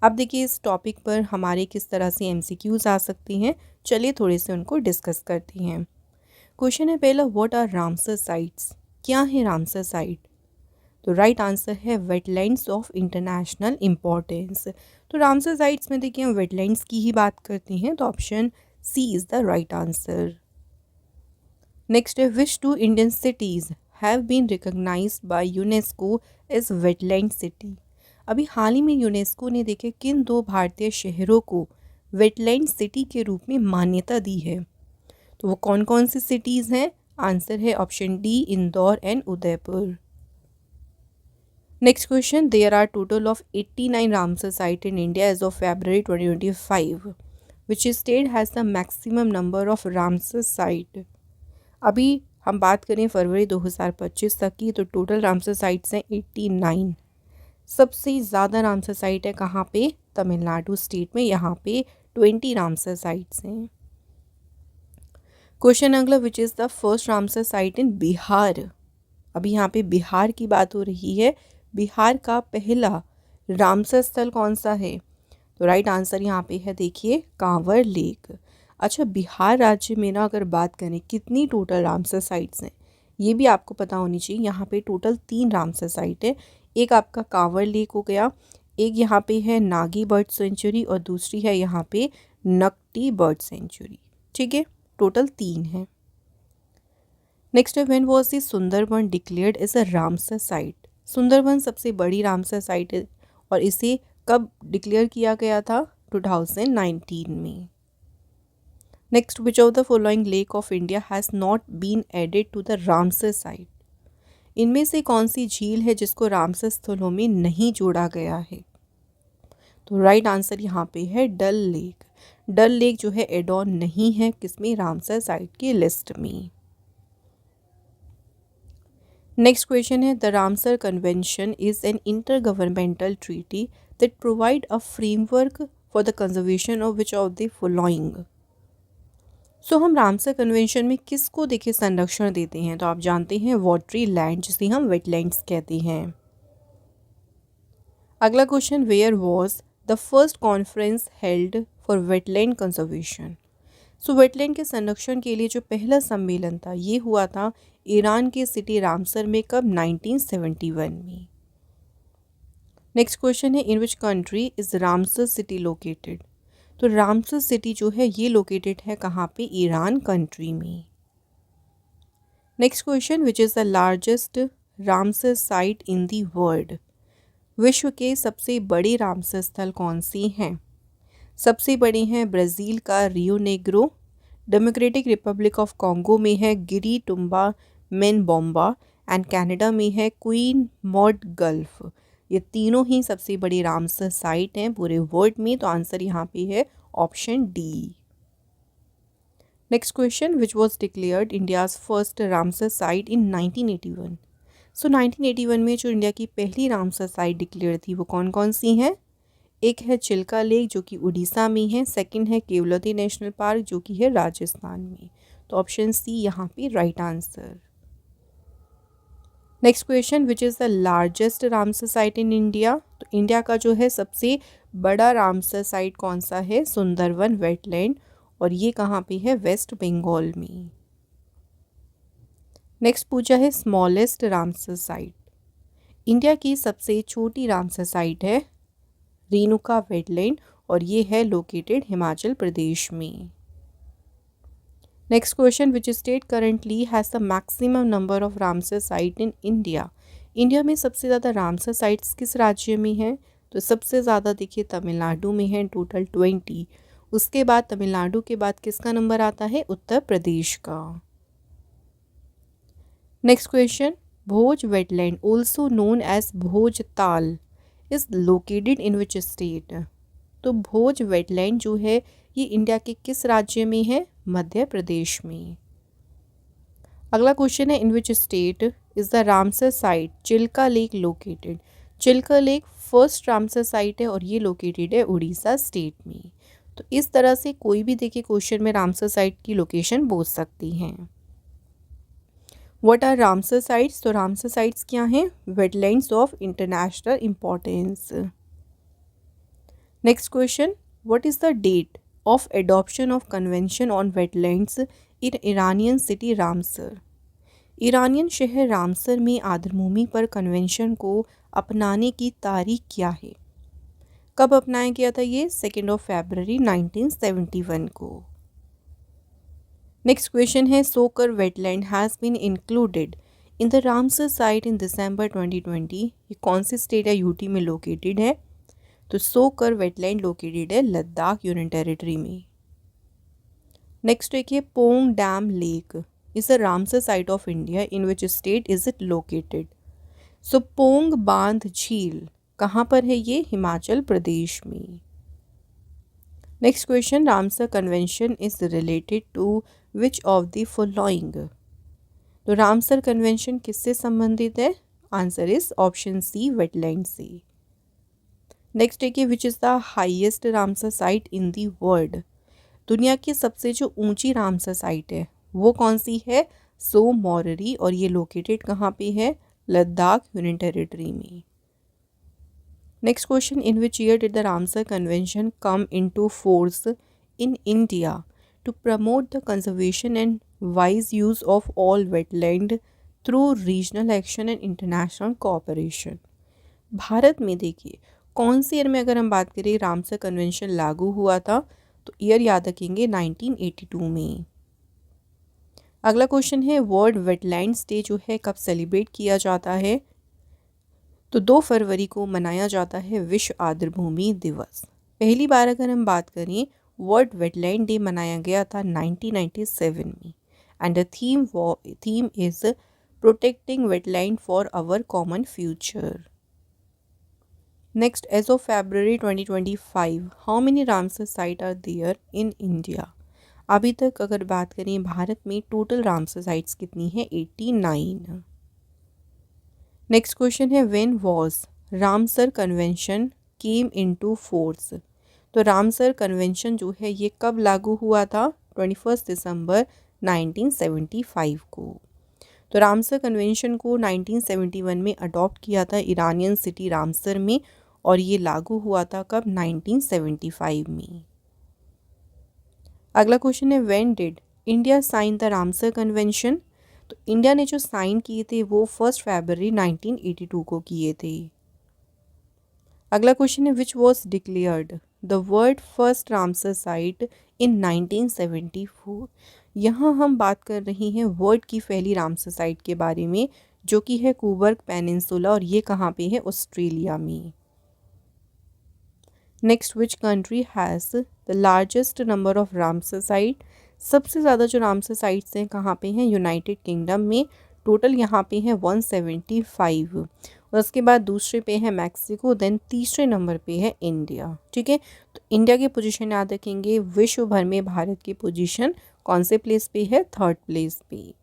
अब देखिए इस टॉपिक पर हमारे किस तरह से एमसीक्यूज़ आ सकती हैं, चलिए थोड़े से उनको डिस्कस करती हैं। क्वेश्चन है पहला, व्हाट आर रामसर साइट्स, क्या है रामसर साइट। तो राइट आंसर है वेटलैंड्स ऑफ इंटरनेशनल इम्पोर्टेंस। तो रामसर साइट्स में देखिए हम वेटलैंड्स की ही बात करते हैं, तो option C is the right answer. Next है, which two Indian cities have been recognised by UNESCO as wetland city. अभी हाल ही में यूनेस्को ने देखे किन दो भारतीय शहरों को वेटलैंड सिटी के रूप में मान्यता दी है। तो वो कौन कौन सी सिटीज़ हैं, आंसर है option D, Indore and Udaipur. Next question, there are total of 89 Ramsar site in India as of February 2025, which state has the maximum number of Ramsar site. अभी हम बात करें फरवरी 2025 तक की, तो टोटल रामसर साइट्स हैं 89। सबसे ज़्यादा रामसर साइट है कहाँ पे, तमिलनाडु स्टेट में, यहाँ पे 20 रामसर साइट्स हैं। क्वेश्चन अगला, which is the first Ramsar site in Bihar. अभी यहाँ पे बिहार की बात हो रही है, बिहार का पहला रामसर स्थल कौन सा है। तो राइट आंसर यहाँ पे है देखिए कांवर लेक। अच्छा, बिहार राज्य में ना अगर बात करें कितनी टोटल रामसर साइट्स हैं, ये भी आपको पता होनी चाहिए। यहाँ पे टोटल 3 रामसर साइट है, एक आपका कांवर लेक हो गया, एक यहाँ पे है नागी बर्ड सेंचुरी और दूसरी है यहाँ पे नकटी बर्ड सेंचुरी। ठीक है, टोटल 3 है। नेक्स्ट है, when was the Sundarban declared as a Ramsar site. Sundarban सबसे बड़ी रामसर साइट है और इसे कब डिक्लेयर किया गया था, 2019 में। Next, which of the following lake of India has not been added to the Ramsar site. इनमें से कौन सी झील है जिसको रामसर स्थलों में नहीं जोड़ा गया है। तो राइट आंसर यहाँ पे है डल लेक। डल लेक जो है एड ऑन नहीं है किसमें, रामसर साइट की लिस्ट में। नेक्स्ट क्वेश्चन है, the Ramsar convention is an intergovernmental treaty that provide a framework for the conservation of which of the following. So हम रामसर कन्वेंशन में किसको देखे संरक्षण देते हैं, तो आप जानते हैं वाटरी लैंड जिसे हम वेटलैंड्स कहते हैं। अगला question, where was the first conference held for wetland conservation. So wetland के संरक्षण के लिए जो पहला सम्मेलन था ये हुआ था ईरान के सिटी रामसर में, कब, 1971 में। नेक्स्ट क्वेश्चन है, in which country is Ramsar city located. तो रामसर सिटी जो है ये लोकेटेड है कहाँ पे, ईरान कंट्री में। Next question, which is the largest Ramsar site in the world. विश्व के सबसे बड़े रामसर स्थल कौन सी हैं? सबसे बड़े हैं ब्राज़ील का Rio Negro, democratic Republic of Congo में है गिरी टुम्बा मेनबोम्बा एंड कनाडा में है क्वीन मॉड गल्फ। ये तीनों ही सबसे बड़ी रामसर साइट हैं पूरे वर्ल्ड में, तो आंसर यहाँ पे है option D. Next question, which was declared India's first Ramsar site in 1981? So 1981 में जो इंडिया की पहली रामसर साइट डिक्लेयर थी वो कौन कौन सी हैं? एक है चिल्का लेक जो कि उड़ीसा में है, सेकंड है केवलादेव नेशनल पार्क जो कि है राजस्थान में। तो ऑप्शन सी यहाँ पे right answer. Next question, which is the largest Ramsar site in India? तो इंडिया का जो है सबसे बड़ा रामसर साइट कौन सा है? सुंदरवन वेटलैंड, और ये कहाँ पे है? वेस्ट बंगाल में। नेक्स्ट पूछा है स्मॉलेस्ट रामसर साइट। इंडिया की सबसे छोटी रामसर साइट है रेणुका वेटलैंड, और ये है लोकेटेड हिमाचल प्रदेश में। Next question, which state currently has the maximum number of Ramsar site in India? India में सबसे ज़्यादा रामसर साइट्स किस राज्य में हैं? तो सबसे ज़्यादा देखिए तमिलनाडु में है, टोटल 20। उसके बाद तमिलनाडु के बाद किसका नंबर आता है? उत्तर प्रदेश का। नेक्स्ट क्वेश्चन, भोज वेटलैंड ऑल्सो नोन एज भोज ताल is located in which state? तो भोज वेटलैंड जो है ये इंडिया के किस राज्य में है? मध्य प्रदेश में। अगला क्वेश्चन है, in which state is the Ramsar site Chilika lake located? Chilika lake first Ramsar site है और ये लोकेटेड है उड़ीसा स्टेट में। तो इस तरह से कोई भी देखिए क्वेश्चन में रामसर साइट की लोकेशन बोल सकती हैं। What are Ramsar sites? तो रामसर साइट्स क्या हैं? Wetlands of international importance. Next question, what is the date of adoption of convention on wetlands in Iranian city Ramsar? Iranian शहर रामसर में आर्द्रभूमि पर कन्वेंशन को अपनाने की तारीख क्या है? कब अपनाया गया था ये? 2 फरवरी 1971 को। नेक्स्ट क्वेश्चन है, Tsokar wetland has been included in the Ramsar site in December 2020। ये कौन सी स्टेट या यूटी में लोकेटेड है? तो सोकर वेटलैंड लोकेटेड है लद्दाख यूनियन टेरिटरी में। नेक्स्ट देखिए, Pong dam lake is a Ramsar site of India in which state is it located? So Pong बांध झील कहाँ पर है ये? हिमाचल प्रदेश में। Next question, Ramsar convention is related to which of the following? तो रामसर कन्वेंशन किससे संबंधित है? Answer is option C wetland से। नेक्स्ट देखिए, which is the highest Ramsar site in the world? दुनिया की सबसे जो ऊंची रामसर साइट है वो कौन सी है? सो मॉररी, और ये लोकेटेड कहाँ पे है? लद्दाख यूनियन टेरिटरी में। Next question, in which year did the Ramsar convention come into force in India to promote the conservation and wise use of all wetland through regional action and international cooperation? Bharat में देखिए कौन से ईयर में अगर हम बात करें रामसर कन्वेंशन लागू हुआ था, तो ईयर याद रखेंगे 1982 में। अगला क्वेश्चन है, वर्ल्ड वेटलैंड्स डे जो है कब सेलिब्रेट किया जाता है? तो 2 फरवरी को मनाया जाता है विश्व आर्द्रभूमि दिवस। पहली बार अगर हम बात करें वर्ल्ड वेटलैंड डे मनाया गया था 1997 में, and the theme is protecting wetland for our common future. Next, as of February 2025 how many Ramsar site are there in India? अभी तक अगर बात करें भारत में टोटल रामसर साइट्स कितनी है? 89। नेक्स्ट क्वेश्चन है, when was Ramsar convention came into force? तो रामसर कन्वेंशन जो है ये कब लागू हुआ था? 21 दिसंबर 1975 को। तो रामसर कन्वेंशन को 1971 में अडॉप्ट किया था ईरानियन सिटी रामसर में, और ये लागू हुआ था कब? 1975 में। अगला क्वेश्चन है, when did India sign the Ramsar convention? तो इंडिया ने जो साइन किए थे वो 1 फरवरी 1982 को किए थे। अगला क्वेश्चन है, which was declared the world first Ramsar site in 1974? यहाँ हम बात कर रही हैं वर्ल्ड की पहली रामसर साइट के बारे में जो कि है कूबर्ग पेनिनसुला, और ये कहाँ पे है? ऑस्ट्रेलिया में। Next, which country has the largest number of Ramsar site? सबसे ज़्यादा जो रामसर साइट्स हैं कहाँ पे हैं? यूनाइटेड किंगडम में। टोटल यहाँ पे हैं 175। और उसके बाद दूसरे पे है मैक्सिको, देन तीसरे नंबर पे है इंडिया। ठीक है, तो इंडिया की पोजीशन याद रखेंगे। विश्व भर में भारत की पोजीशन कौन से प्लेस पे है? 3rd प्लेस पे।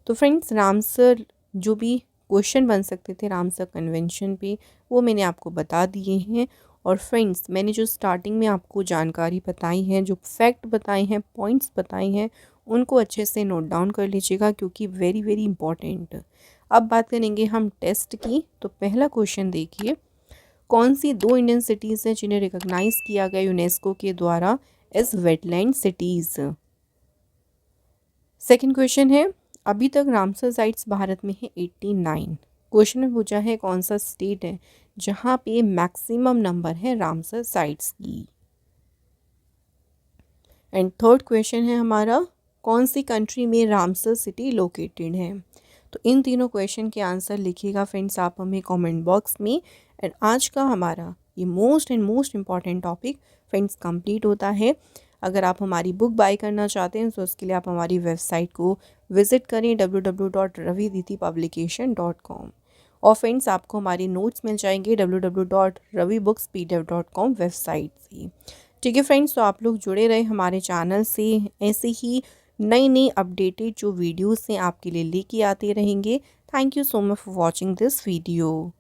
तो फ्रेंड्स, रामसर जो भी क्वेश्चन बन सकते थे रामसर कन्वेंशन पे, वो मैंने आपको बता दिए हैं। और फ्रेंड्स, मैंने जो स्टार्टिंग में आपको जानकारी बताई है, जो फैक्ट बताए हैं, पॉइंट्स बताए हैं, उनको अच्छे से नोट डाउन कर लीजिएगा, क्योंकि वेरी वेरी इंपॉर्टेंट। अब बात करेंगे हम टेस्ट की। तो पहला क्वेश्चन देखिए, कौन सी 2 इंडियन सिटीज़ हैं जिन्हें रिकॉग्नाइज किया गया यूनेस्को के द्वारा as wetland cities? Second question है, अभी तक रामसर साइट्स भारत में है 89। क्वेश्चन में पूछा है कौन सा स्टेट है जहाँ पे मैक्सिमम नंबर है रामसर साइट्स की। एंड थर्ड क्वेश्चन है हमारा, कौन सी कंट्री में रामसर सिटी लोकेटेड है? तो इन तीनों क्वेश्चन के आंसर लिखिएगा फ्रेंड्स आप हमें कमेंट बॉक्स में। एंड आज का हमारा ये most important topic friends complete होता है। अगर आप हमारी बुक बाय करना चाहते हैं तो उसके लिए आप हमारी वेबसाइट को विज़िट करें www.raviditipublication.com। और फ्रेंड्स, आपको हमारी नोट्स मिल जाएंगे www.ravibookspdf.com वेबसाइट से। ठीक है फ्रेंड्स, तो आप लोग जुड़े रहे हमारे चैनल से, ऐसे ही नई नई अपडेटेड जो वीडियोस हैं आपके लिए लेके आते रहेंगे। Thank you so much for watching this video.